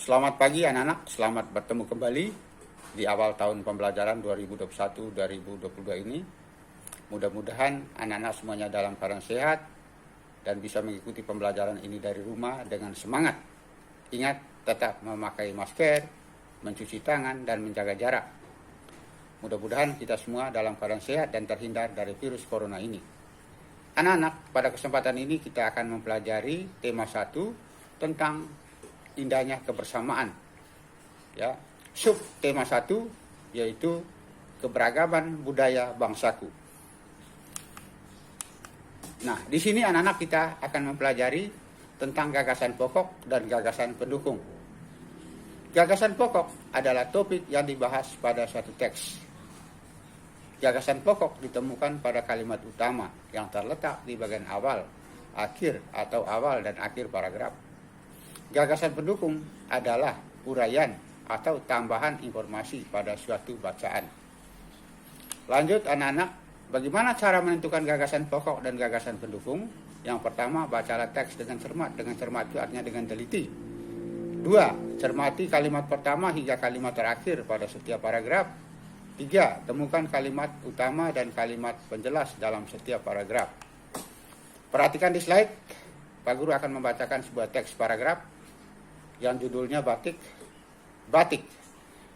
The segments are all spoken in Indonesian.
Selamat pagi anak-anak, selamat bertemu kembali di awal tahun pembelajaran 2021-2022 ini. Mudah-mudahan anak-anak semuanya dalam keadaan sehat dan bisa mengikuti pembelajaran ini dari rumah dengan semangat. Ingat, tetap memakai masker, mencuci tangan, dan menjaga jarak. Mudah-mudahan kita semua dalam keadaan sehat dan terhindar dari virus corona ini. Anak-anak, pada kesempatan ini kita akan mempelajari tema 1 tentang indahnya kebersamaan. Ya, sub tema 1 yaitu keberagaman budaya bangsaku. Nah, di sini anak-anak kita akan mempelajari tentang gagasan pokok dan gagasan pendukung. Gagasan pokok adalah topik yang dibahas pada suatu teks. Gagasan pokok ditemukan pada kalimat utama yang terletak di bagian awal, akhir atau awal dan akhir paragraf. Gagasan pendukung adalah uraian atau tambahan informasi pada suatu bacaan. Lanjut anak-anak, bagaimana cara menentukan gagasan pokok dan gagasan pendukung? Yang pertama, bacalah teks dengan cermat. Dengan cermat itu artinya dengan teliti. 2. Cermati kalimat pertama hingga kalimat terakhir pada setiap paragraf. 3. Temukan kalimat utama dan kalimat penjelas dalam setiap paragraf. Perhatikan di slide, Pak Guru akan membacakan sebuah teks paragraf yang judulnya Batik. Batik.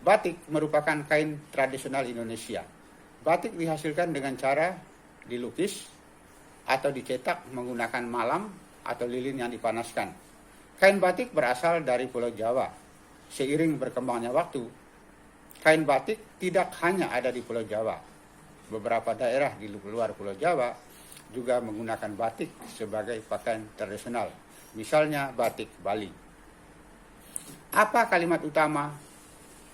Batik merupakan kain tradisional Indonesia. Batik dihasilkan dengan cara dilukis atau dicetak menggunakan malam atau lilin yang dipanaskan. Kain batik berasal dari Pulau Jawa. Seiring berkembangnya waktu, kain batik tidak hanya ada di Pulau Jawa. Beberapa daerah di luar Pulau Jawa juga menggunakan batik sebagai pakaian tradisional. Misalnya batik Bali. Apa kalimat utama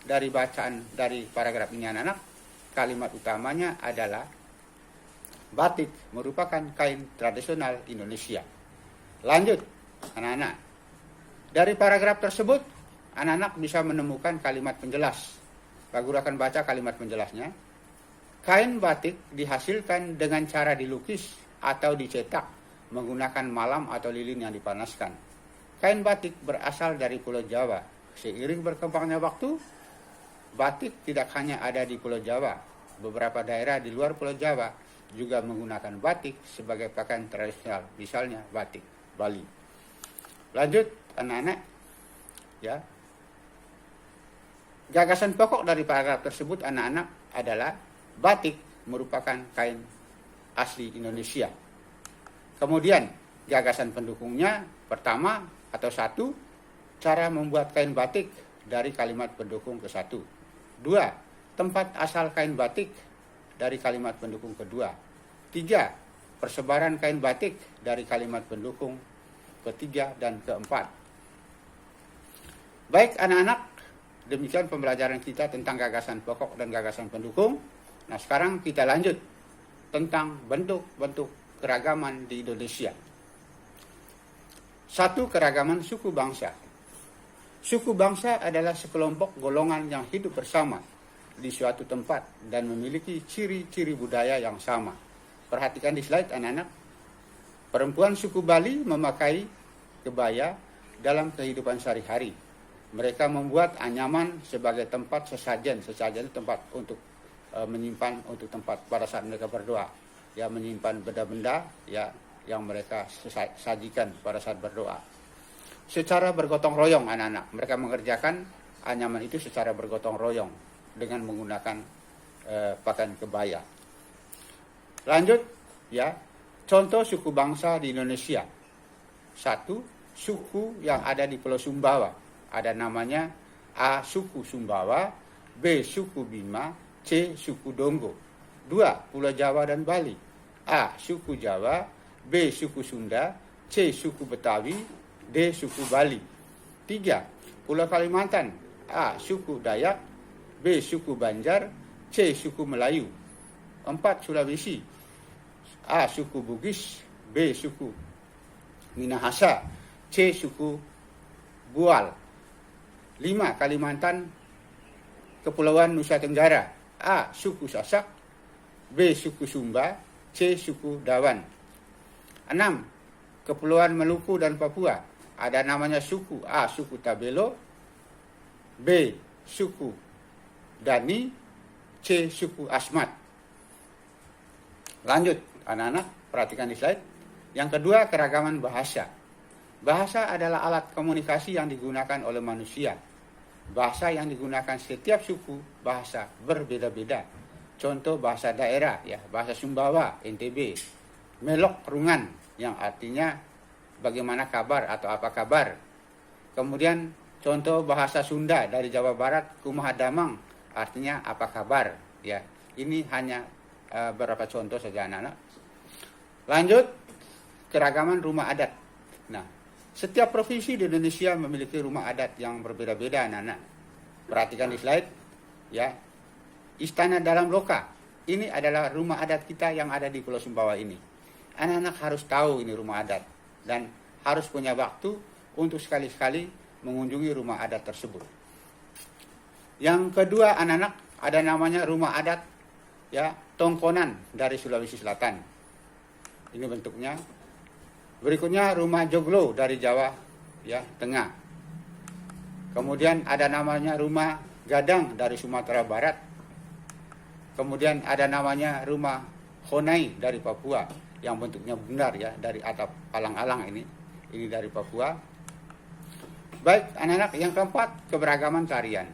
dari bacaan dari paragraf ini anak-anak? Kalimat utamanya adalah batik merupakan kain tradisional Indonesia. Lanjut anak-anak. Dari paragraf tersebut, anak-anak bisa menemukan kalimat penjelas. Pak Guru akan baca kalimat penjelasnya. Kain batik dihasilkan dengan cara dilukis atau dicetak menggunakan malam atau lilin yang dipanaskan. Kain batik berasal dari Pulau Jawa. Seiring berkembangnya waktu, batik tidak hanya ada di Pulau Jawa. Beberapa daerah di luar Pulau Jawa juga menggunakan batik sebagai pakaian tradisional. Misalnya batik Bali. Lanjut anak-anak. Ya. Gagasan pokok dari paragraf tersebut anak-anak adalah batik merupakan kain asli Indonesia. Kemudian gagasan pendukungnya pertama atau 1, cara membuat kain batik dari kalimat pendukung ke-1. 2, tempat asal kain batik dari kalimat pendukung kedua. 3, persebaran kain batik dari kalimat pendukung ketiga dan keempat. Baik anak-anak, demikian pembelajaran kita tentang gagasan pokok dan gagasan pendukung. Nah, sekarang kita lanjut tentang bentuk-bentuk keragaman di Indonesia. 1. Keragaman suku bangsa. Suku bangsa adalah sekelompok golongan yang hidup bersama di suatu tempat dan memiliki ciri-ciri budaya yang sama. Perhatikan di slide anak-anak. Perempuan suku Bali memakai kebaya dalam kehidupan sehari-hari. Mereka membuat anyaman sebagai tempat sesajen. Sesajen itu tempat untuk menyimpan, untuk tempat pada saat mereka berdoa. Ya, menyimpan benda-benda ya yang mereka sajikan pada saat berdoa. Secara bergotong royong anak-anak. Mereka mengerjakan anyaman itu secara bergotong royong dengan menggunakan pakaian kebaya. Lanjut ya. Contoh suku bangsa di Indonesia. 1, suku yang ada di Pulau Sumbawa. Ada namanya A. Suku Sumbawa, B. Suku Bima, C. Suku Donggo. 2. Pulau Jawa dan Bali. A. Suku Jawa, B. Suku Sunda, C. Suku Betawi, D. Suku Bali. 3. Pulau Kalimantan. A. Suku Dayak, B. Suku Banjar, C. Suku Melayu. 4. Sulawesi. A. Suku Bugis, B. Suku Minahasa, C. Suku Bual. 5. Kalimantan Kepulauan Nusa Tenggara. A. Suku Sasak, B. Suku Sumba, C. Suku Dawan. 6. Kepulauan Maluku dan Papua. Ada namanya suku A. Suku Tabelo, B. Suku Dani, C. Suku Asmat. Lanjut anak-anak, perhatikan di slide. Yang kedua, keragaman bahasa. Bahasa adalah alat komunikasi yang digunakan oleh manusia. Bahasa yang digunakan setiap suku bahasa berbeda-beda. Contoh bahasa daerah, ya, bahasa Sumbawa, NTB, Melok Rungan, yang artinya bagaimana kabar atau apa kabar. Kemudian contoh bahasa Sunda dari Jawa Barat, Kumaha Damang, artinya apa kabar, ya. Ini hanya beberapa contoh saja anak-anak. Lanjut, keragaman rumah adat. Nah, setiap provinsi di Indonesia memiliki rumah adat yang berbeda-beda anak-anak. Perhatikan di slide, ya. Istana Dalam Loka, ini adalah rumah adat kita yang ada di Pulau Sumbawa ini. Anak-anak harus tahu ini rumah adat dan harus punya waktu untuk sekali-sekali mengunjungi rumah adat tersebut. Yang kedua anak-anak, ada namanya rumah adat, ya, Tongkonan dari Sulawesi Selatan. Ini bentuknya. Berikutnya rumah Joglo dari Jawa, ya, Tengah. Kemudian ada namanya rumah Gadang dari Sumatera Barat. Kemudian ada namanya rumah Honai dari Papua yang bentuknya bundar, ya, dari atap alang-alang ini dari Papua. Baik anak-anak, yang keempat, keberagaman tarian.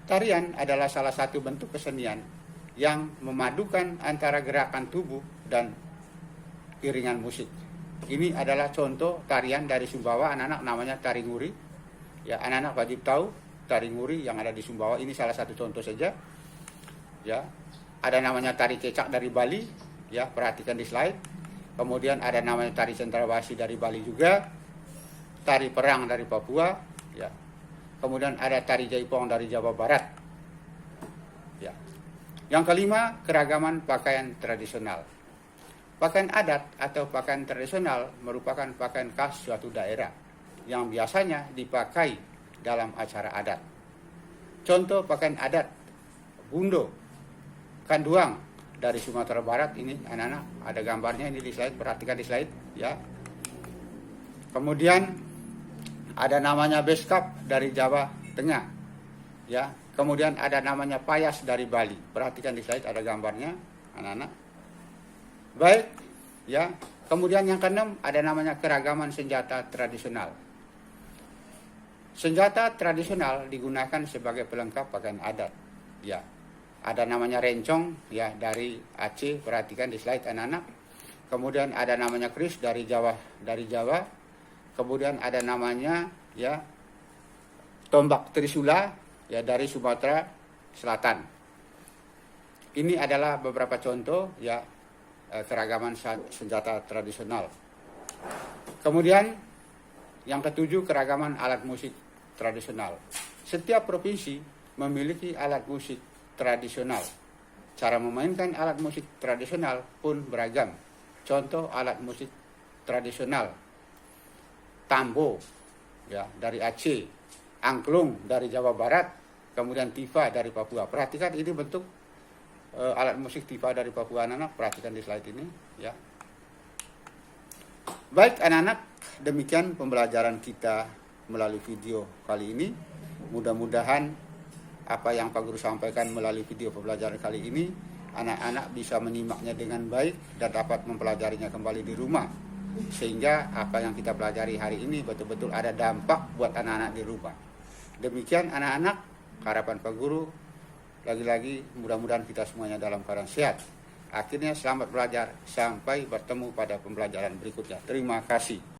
Tarian adalah salah satu bentuk kesenian yang memadukan antara gerakan tubuh dan iringan musik. Ini adalah contoh tarian dari Sumbawa anak-anak, namanya tari nguri. Ya, anak-anak wajib tahu tari nguri yang ada di Sumbawa. Ini salah satu contoh saja. Ya, ada namanya tari kecak dari Bali, ya, perhatikan di slide. Kemudian ada namanya tari cendrawasih dari Bali juga, tari perang dari Papua, ya. Kemudian ada tari jaipong dari Jawa Barat. Ya. Yang kelima, keragaman pakaian tradisional. Pakaian adat atau pakaian tradisional merupakan pakaian khas suatu daerah yang biasanya dipakai dalam acara adat. Contoh pakaian adat Bundo, Kanduang dari Sumatera Barat, ini anak-anak ada gambarnya ini di slide, perhatikan di slide, ya. Kemudian ada namanya beskap dari Jawa Tengah, ya. Kemudian ada namanya payas dari Bali, perhatikan di slide, ada gambarnya anak-anak. Baik, ya. Kemudian yang keenam, ada namanya keragaman senjata tradisional. Senjata tradisional digunakan sebagai pelengkap pakaian adat, ya. Ada namanya rencong, ya, dari Aceh, perhatikan di slide anak-anak. Kemudian ada namanya kris dari Jawa. Kemudian ada namanya, ya, tombak trisula, ya, dari Sumatera Selatan. Ini adalah beberapa contoh, ya, keragaman senjata tradisional. Kemudian yang ketujuh, keragaman alat musik tradisional. Setiap provinsi memiliki alat musik tradisional. Cara memainkan alat musik tradisional pun beragam. Contoh alat musik tradisional: tambo, ya, dari Aceh, angklung dari Jawa Barat, kemudian tifa dari Papua. Perhatikan ini bentuk alat musik tifa dari Papua anak-anak, perhatikan di slide ini, ya. Baik anak-anak, demikian pembelajaran kita melalui video kali ini. Mudah-mudahan apa yang Pak Guru sampaikan melalui video pembelajaran kali ini, anak-anak bisa menyimaknya dengan baik dan dapat mempelajarinya kembali di rumah. Sehingga apa yang kita pelajari hari ini betul-betul ada dampak buat anak-anak di rumah. Demikian anak-anak, harapan Pak Guru, lagi-lagi mudah-mudahan kita semuanya dalam keadaan sehat. Akhirnya selamat belajar, sampai bertemu pada pembelajaran berikutnya. Terima kasih.